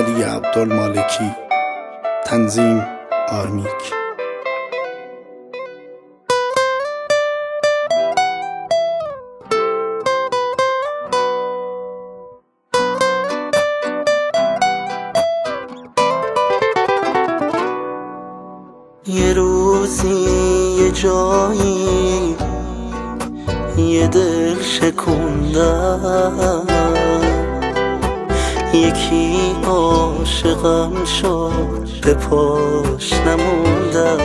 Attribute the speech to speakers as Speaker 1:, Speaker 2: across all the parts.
Speaker 1: علی عبدالمالکی. تنظیم آرمیک.
Speaker 2: یه روزی یه جایی یه دل شکوندم، یکی عاشقم شد به پاش نموندم.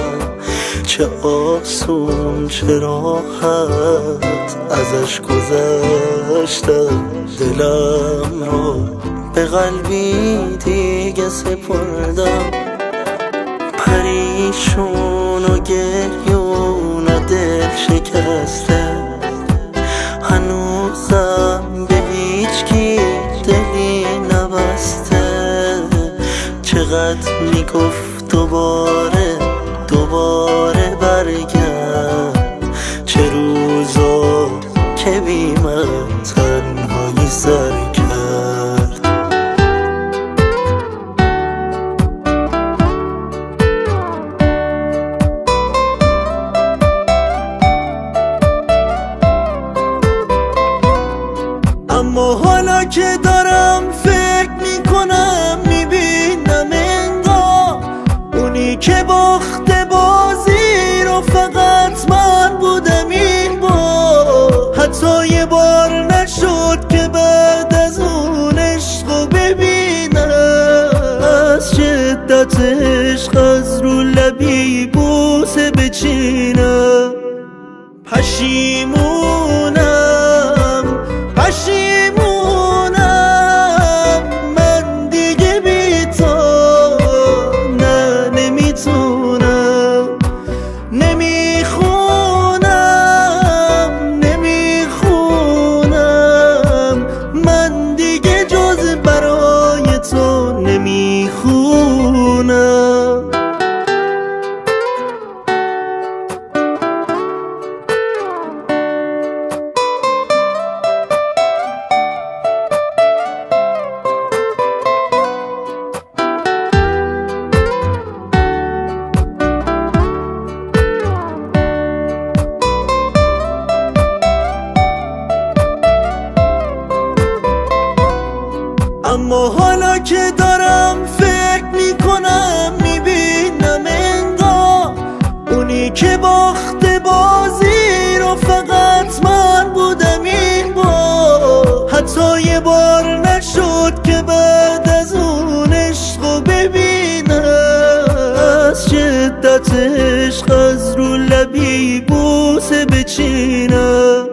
Speaker 2: چه آسون چه راحت ازش گذشتم، دلم رو به قلبی دیگه سپردم. پریشون و گریون و دل شکسته، هنوزم به هیچ کی دلی نبسته. چقدر میگفت دوباره برگرد، چه روزا که بی من تنهایی سر کرد. اما حالا که دارم فکر میکنم، میبینم انگار اونی که باخته بازی رو فقط من بودم این بار. حتی یه بار نشد که بعد از اون عشقو ببینم، از شدت عشق از رو لبی بوسه بچینم. پشیمونم من دیگه بی تو نه نمیتونم. نمیخونم من دیگه جز برای تو نمیخونم. اما حالا که دارم فکر میکنم، میبینم انگار اونی که باخته بازی رو فقط من بودم این بار. حتی یه بار نشد که بعد از اون عشقو ببینم، از شدت عشق از رو لبی بوسه بچینم.